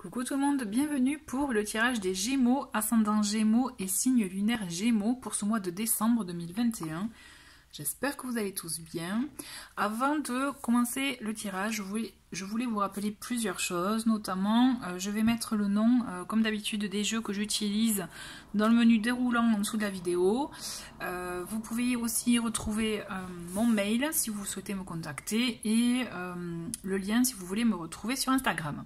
Coucou tout le monde, bienvenue pour le tirage des Gémeaux, ascendant Gémeaux et signe lunaire Gémeaux pour ce mois de décembre 2021. J'espère que vous allez tous bien. Avant de commencer le tirage, je voulais vous rappeler plusieurs choses, notamment je vais mettre le nom, comme d'habitude, des jeux que j'utilise dans le menu déroulant en dessous de la vidéo. Vous pouvez aussi retrouver mon mail si vous souhaitez me contacter et le lien si vous voulez me retrouver sur Instagram.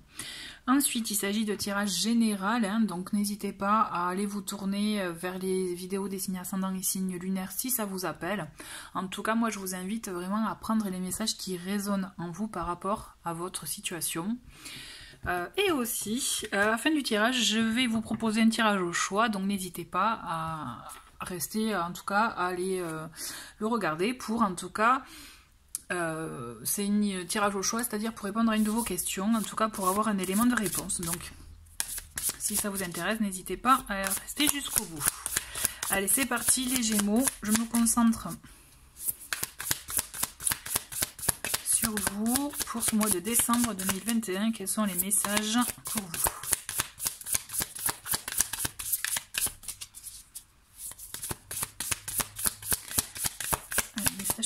Ensuite, il s'agit de tirage général, donc n'hésitez pas à aller vous tourner vers les vidéos des signes ascendants et signes lunaires si ça vous appelle. En tout cas, moi je vous invite vraiment à prendre les messages qui résonnent en vous par rapport à votre situation. Et aussi, à la fin du tirage, je vais vous proposer un tirage au choix, donc n'hésitez pas à rester, en tout cas, à aller le regarder pour, en tout cas, c'est un tirage au choix, c'est-à-dire pour répondre à une de vos questions, en tout cas pour avoir un élément de réponse. Donc, si ça vous intéresse, n'hésitez pas à rester jusqu'au bout. Allez, c'est parti les Gémeaux, je me concentre sur vous pour ce mois de décembre 2021. Quels sont les messages pour vous?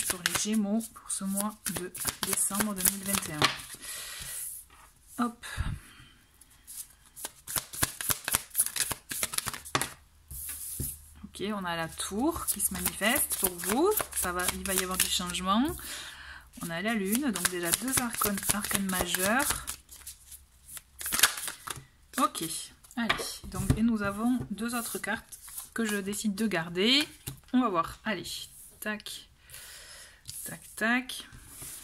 Pour les Gémeaux pour ce mois de décembre 2021. Hop. Ok, on a la tour qui se manifeste pour vous. Il va y avoir du changement. On a la lune, donc déjà deux arcanes majeurs. Ok, allez. Donc, et nous avons deux autres cartes que je décide de garder. On va voir. Allez, tac. Tac, tac.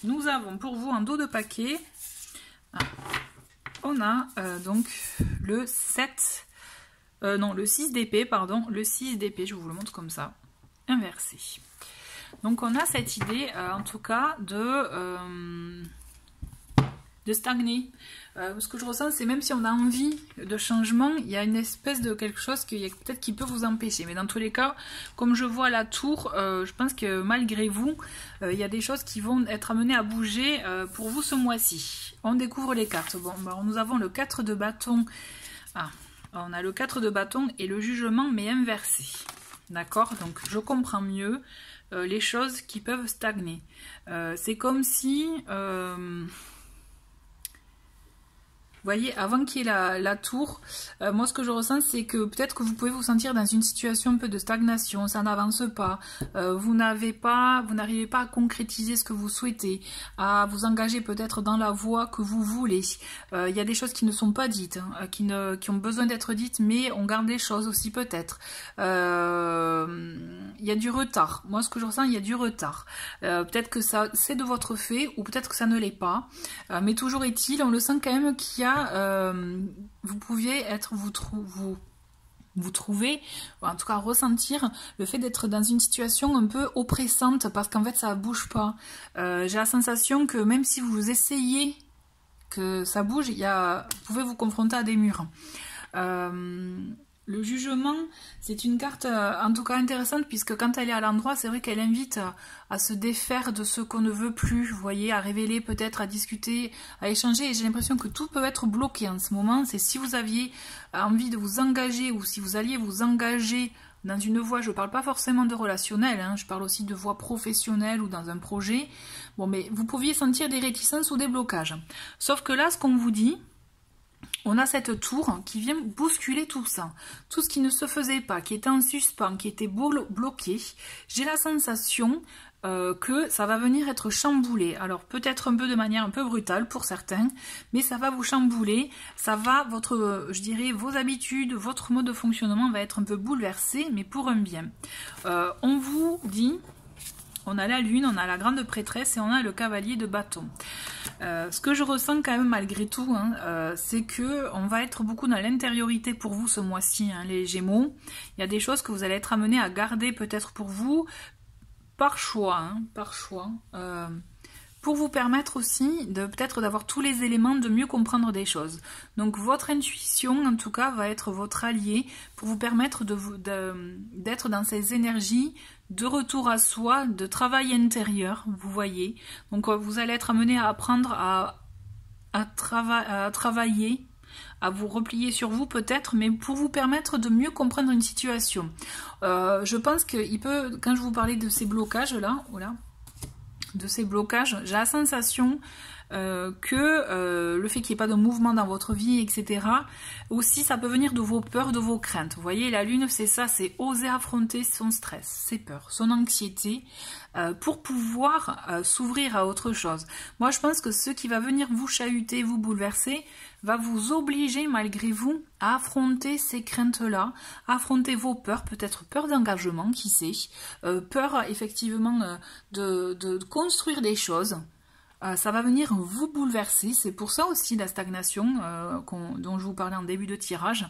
Nous avons pour vous un dos de paquet. On a donc le 7, non, le 6 d'épée, pardon. Le 6 d'épée, je vous le montre comme ça, inversé. Donc on a cette idée, en tout cas, de stagner. Ce que je ressens, c'est même si on a envie de changement, il y a une espèce de quelque chose qui peut-être qui peut vous empêcher. Mais dans tous les cas, comme je vois la tour, je pense que malgré vous, il y a des choses qui vont être amenées à bouger pour vous ce mois-ci. On découvre les cartes. Bon, alors nous avons le 4 de bâton. On a le 4 de bâton et le jugement, mais inversé. D'accord? Donc je comprends mieux les choses qui peuvent stagner. C'est comme si... vous voyez, avant qu'il y ait la tour, moi ce que je ressens c'est que peut-être que vous pouvez vous sentir dans une situation un peu de stagnation, ça n'avance pas, vous n'arrivez pas à concrétiser ce que vous souhaitez, à vous engager peut-être dans la voie que vous voulez. Il y a des choses qui ne sont pas dites, qui ont besoin d'être dites, mais on garde les choses aussi peut-être. Il y a du retard, moi ce que je ressens, il y a du retard. Peut-être que ça c'est de votre fait, ou peut-être que ça ne l'est pas, mais toujours est-il, on le sent quand même qu'il y a vous pouviez être, vous trouvez, ou en tout cas ressentir le fait d'être dans une situation un peu oppressante parce qu'en fait ça bouge pas. J'ai la sensation que même si vous essayez que ça bouge, vous pouvez vous confronter à des murs. Le jugement, c'est une carte en tout cas intéressante puisque quand elle est à l'endroit, c'est vrai qu'elle invite à se défaire de ce qu'on ne veut plus, vous voyez, à révéler peut-être, à discuter, à échanger. Et j'ai l'impression que tout peut être bloqué en ce moment. C'est si vous aviez envie de vous engager ou si vous alliez vous engager dans une voie, je ne parle pas forcément de relationnel, je parle aussi de voie professionnelle ou dans un projet. Bon, mais vous pouviez sentir des réticences ou des blocages. Sauf que là, ce qu'on vous dit... On a cette tour qui vient bousculer tout ça. Tout ce qui ne se faisait pas, qui était en suspens, qui était bloqué. J'ai la sensation que ça va venir être chamboulé. Alors peut-être un peu de manière un peu brutale pour certains, mais ça va vous chambouler. Ça va, je dirais, vos habitudes, votre mode de fonctionnement va être un peu bouleversé, mais pour un bien. On vous dit... On a la lune, on a la grande prêtresse et on a le cavalier de bâton. Ce que je ressens quand même malgré tout, c'est que on va être beaucoup dans l'intériorité pour vous ce mois-ci, les Gémeaux. Il y a des choses que vous allez être amenés à garder peut-être pour vous, par choix, pour vous permettre aussi de peut-être d'avoir tous les éléments de mieux comprendre des choses. Donc votre intuition en tout cas va être votre allié pour vous permettre d'être dans ces énergies de retour à soi, de travail intérieur, vous voyez. Donc vous allez être amené à apprendre à travailler à vous replier sur vous peut-être, mais pour vous permettre de mieux comprendre une situation. Je pense qu'il peut, quand je vous parlais de ces blocages là, voilà, de ces blocages, j'ai la sensation que le fait qu'il n'y ait pas de mouvement dans votre vie, etc. Aussi, ça peut venir de vos peurs, de vos craintes. Vous voyez, la lune, c'est ça, c'est oser affronter son stress, ses peurs, son anxiété, pour pouvoir s'ouvrir à autre chose. Moi, je pense que ce qui va venir vous chahuter, vous bouleverser, va vous obliger, malgré vous, à affronter ces craintes-là, à affronter vos peurs, peut-être peur d'engagement, qui sait, peur, effectivement, de construire des choses. Ça va venir vous bouleverser, c'est pour ça aussi la stagnation dont je vous parlais en début de tirage.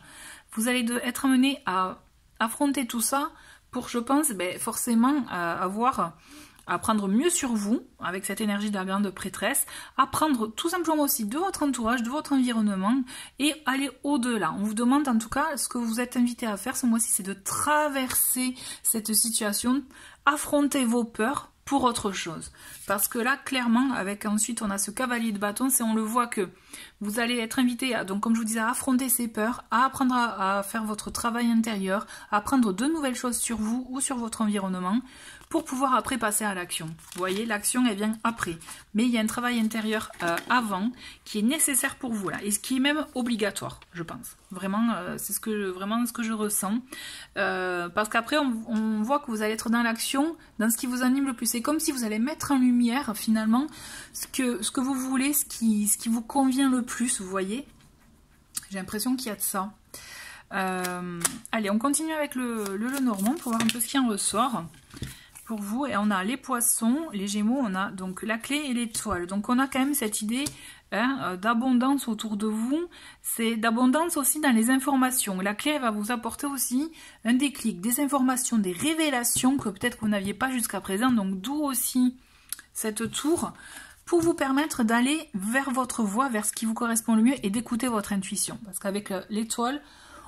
Vous allez être amené à affronter tout ça pour, je pense, forcément à prendre mieux sur vous, avec cette énergie de la grande prêtresse, à prendre tout simplement aussi de votre entourage, de votre environnement, et aller au-delà. On vous demande en tout cas, ce que vous êtes invité à faire ce mois-ci, c'est de traverser cette situation, affronter vos peurs, pour autre chose. Parce que là, clairement, avec ensuite, on a ce cavalier de bâton, c'est on le voit que vous allez être invité, donc comme je vous disais, à affronter ces peurs, à apprendre à faire votre travail intérieur, à apprendre de nouvelles choses sur vous ou sur votre environnement, pour pouvoir après passer à l'action. Vous voyez, l'action, elle vient après. Mais il y a un travail intérieur avant, qui est nécessaire pour vous, là, et ce qui est même obligatoire, je pense. Vraiment, c'est vraiment ce que je ressens. Parce qu'après, on voit que vous allez être dans l'action, dans ce qui vous anime le plus. C'est comme si vous allez mettre en lumière, finalement, ce que vous voulez, ce qui vous convient le plus, vous voyez. J'ai l'impression qu'il y a de ça. Allez, on continue avec le Lenormand pour voir un peu ce qui en ressort pour vous. Et on a les poissons, les gémeaux, on a donc la clé et l'étoile. Donc on a quand même cette idée d'abondance autour de vous, c'est d'abondance aussi dans les informations. La clé, elle va vous apporter aussi un déclic, des informations, des révélations que peut-être vous n'aviez pas jusqu'à présent, donc d'où aussi cette tour, pour vous permettre d'aller vers votre voie, vers ce qui vous correspond le mieux et d'écouter votre intuition. Parce qu'avec l'étoile,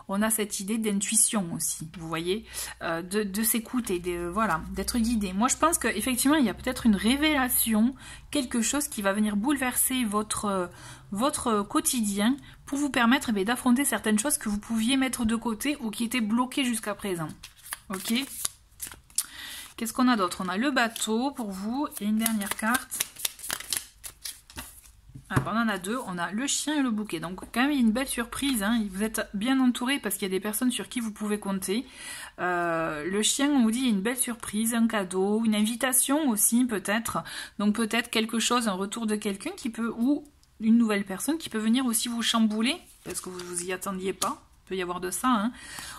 on a cette idée d'intuition aussi, vous voyez, de s'écouter, voilà, d'être guidé. Moi, je pense qu'effectivement, il y a peut-être une révélation, quelque chose qui va venir bouleverser votre quotidien pour vous permettre d'affronter certaines choses que vous pouviez mettre de côté ou qui étaient bloquées jusqu'à présent. Ok ? Qu'est-ce qu'on a d'autre? On a le bateau pour vous et une dernière carte. Alors, on en a deux, on a le chien et le bouquet. Donc quand même il y a une belle surprise, hein. Vous êtes bien entouré parce qu'il y a des personnes sur qui vous pouvez compter. Le chien, on vous dit, il y a une belle surprise, un cadeau, une invitation aussi peut-être. Donc peut-être quelque chose, un retour de quelqu'un qui peut, ou une nouvelle personne qui peut venir aussi vous chambouler, parce que vous y attendiez pas. Il peut y avoir de ça, hein.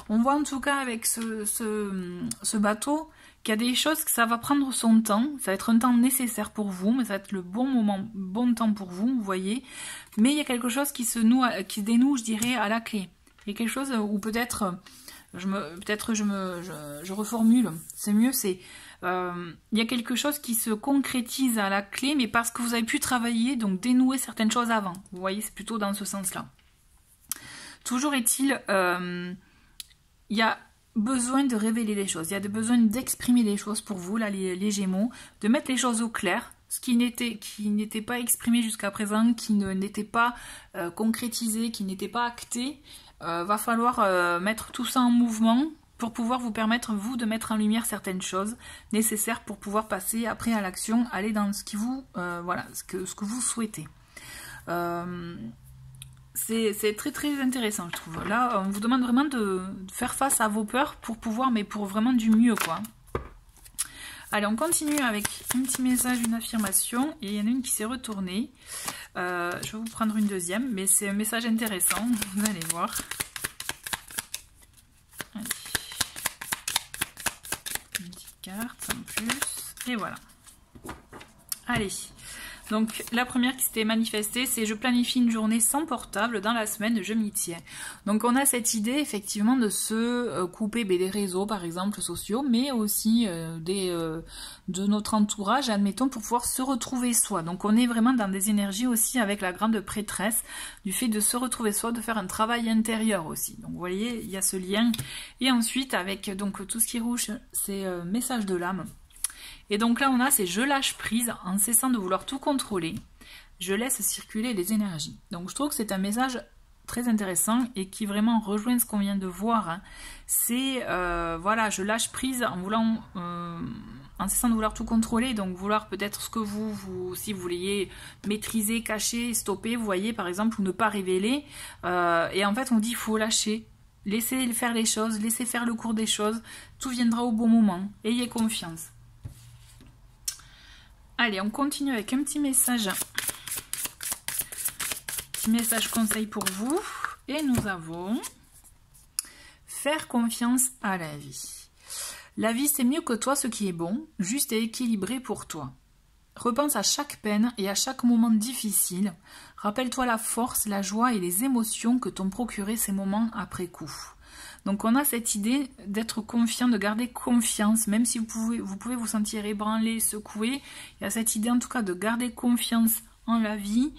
On voit en tout cas avec ce bateau qu'il y a des choses que ça va prendre son temps, ça va être un temps nécessaire pour vous, mais ça va être le bon moment, bon temps pour vous, vous voyez. Mais il y a quelque chose qui se dénoue, je dirais, à la clé. Il y a quelque chose où peut-être, je reformule, c'est mieux, c'est il y a quelque chose qui se concrétise à la clé, mais parce que vous avez pu travailler, donc dénouer certaines choses avant. Vous voyez, c'est plutôt dans ce sens-là. Toujours est-il, il y a besoin de révéler des choses, il y a besoin d'exprimer des choses pour vous, là, les Gémeaux, de mettre les choses au clair, ce qui n'était pas exprimé jusqu'à présent, qui n'était pas concrétisé, qui n'était pas acté. Va falloir mettre tout ça en mouvement pour pouvoir vous permettre, vous, de mettre en lumière certaines choses nécessaires pour pouvoir passer après à l'action, aller dans ce qui vous, voilà, ce que vous souhaitez. C'est très très intéressant, je trouve. Là, on vous demande vraiment de faire face à vos peurs pour pouvoir, mais pour vraiment du mieux, quoi. Allez, on continue avec un petit message, une affirmation. Et il y en a une qui s'est retournée. Je vais vous prendre une deuxième, mais c'est un message intéressant, vous allez voir. Allez. Une petite carte en plus. Et voilà. Allez. Donc la première qui s'était manifestée, c'est je planifie une journée sans portable dans la semaine, je m'y tiens. Donc on a cette idée effectivement de se couper des réseaux par exemple sociaux, mais aussi de notre entourage, admettons, pour pouvoir se retrouver soi. Donc on est vraiment dans des énergies aussi avec la grande prêtresse, du fait de se retrouver soi, de faire un travail intérieur aussi. Donc vous voyez, il y a ce lien. Et ensuite avec donc tout ce qui est rouge, c'est message de l'âme. Et donc là on a c'est je lâche prise en cessant de vouloir tout contrôler, je laisse circuler les énergies. Donc je trouve que c'est un message très intéressant et qui vraiment rejoint ce qu'on vient de voir. Hein. C'est, voilà, je lâche prise en voulant, en cessant de vouloir tout contrôler, donc vouloir peut-être ce que si vous vouliez maîtriser, cacher, stopper, vous voyez, par exemple, ou ne pas révéler. Et en fait, on dit il faut lâcher. Laissez faire les choses, laissez faire le cours des choses. Tout viendra au bon moment. Ayez confiance. Allez, on continue avec un petit message. Petit message conseil pour vous. Et nous avons faire confiance à la vie. La vie, c'est mieux que toi ce qui est bon, juste et équilibré pour toi. Repense à chaque peine et à chaque moment difficile. Rappelle-toi la force, la joie et les émotions que t'ont procuré ces moments après coup. Donc on a cette idée d'être confiant, de garder confiance, même si vous pouvez vous sentir ébranlé, secoué. Il y a cette idée en tout cas de garder confiance en la vie,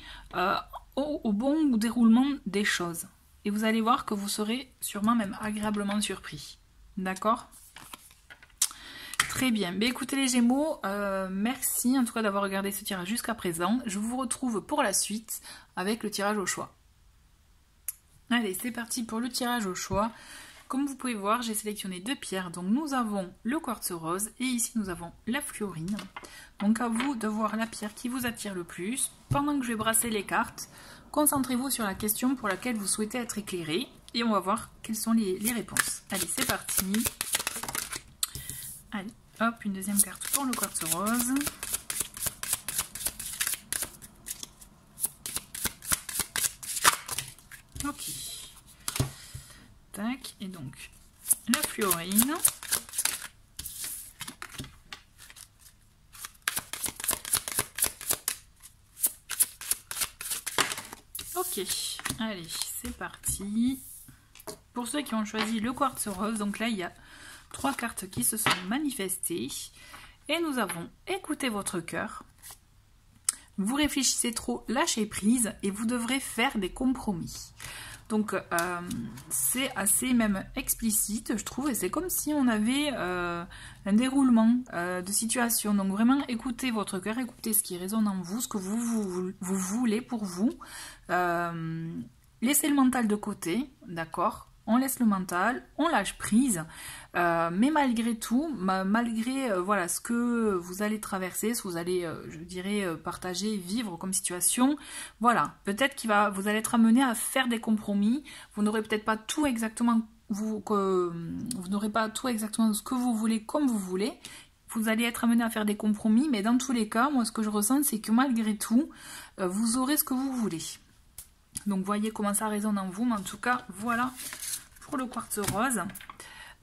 au bon déroulement des choses. Et vous allez voir que vous serez sûrement même agréablement surpris. D'accord ? Très bien. Mais écoutez les Gémeaux, merci en tout cas d'avoir regardé ce tirage jusqu'à présent. Je vous retrouve pour la suite avec le tirage au choix. Allez, c'est parti pour le tirage au choix. Comme vous pouvez voir, j'ai sélectionné 2 pierres. Donc nous avons le quartz rose et ici nous avons la fluorine. Donc à vous de voir la pierre qui vous attire le plus. Pendant que je vais brasser les cartes, concentrez-vous sur la question pour laquelle vous souhaitez être éclairé. Et on va voir quelles sont les réponses. Allez, c'est parti. Allez, hop, une deuxième carte pour le quartz rose. Ok. Tac, et donc la fluorine. Ok, allez, c'est parti. Pour ceux qui ont choisi le quartz rose, donc là il y a 3 cartes qui se sont manifestées. Et nous avons écouté votre cœur. Vous réfléchissez trop, lâchez prise et vous devrez faire des compromis. Donc c'est assez même explicite, je trouve, et c'est comme si on avait un déroulement de situation. Donc vraiment, écoutez votre cœur, écoutez ce qui résonne en vous, ce que vous voulez pour vous. Laissez le mental de côté, d'accord ? On laisse le mental, on lâche prise, mais malgré tout, malgré voilà, ce que vous allez traverser, ce que vous allez, je dirais, partager, vivre comme situation, voilà, peut-être vous allez être amené à faire des compromis, vous n'aurez peut-être pas tout exactement, vous n'aurez pas tout exactement ce que vous voulez comme vous voulez, vous allez être amené à faire des compromis, mais dans tous les cas, moi ce que je ressens, c'est que malgré tout, vous aurez ce que vous voulez. Donc voyez comment ça résonne en vous, mais en tout cas, voilà pour le quartz rose.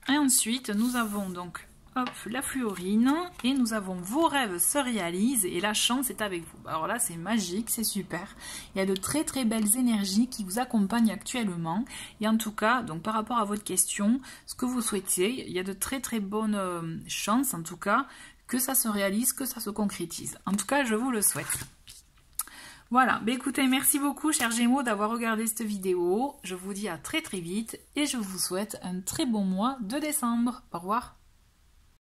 Et ensuite, nous avons donc hop, la fluorine et nous avons vos rêves se réalisent et la chance est avec vous. Alors là, c'est magique, c'est super. Il y a de très très belles énergies qui vous accompagnent actuellement. Et en tout cas, donc par rapport à votre question, ce que vous souhaitez, il y a de très très bonnes chances en tout cas que ça se réalise, que ça se concrétise. En tout cas, je vous le souhaite. Voilà, bah écoutez, merci beaucoup chers Gémeaux d'avoir regardé cette vidéo. Je vous dis à très très vite et je vous souhaite un très bon mois de décembre. Au revoir.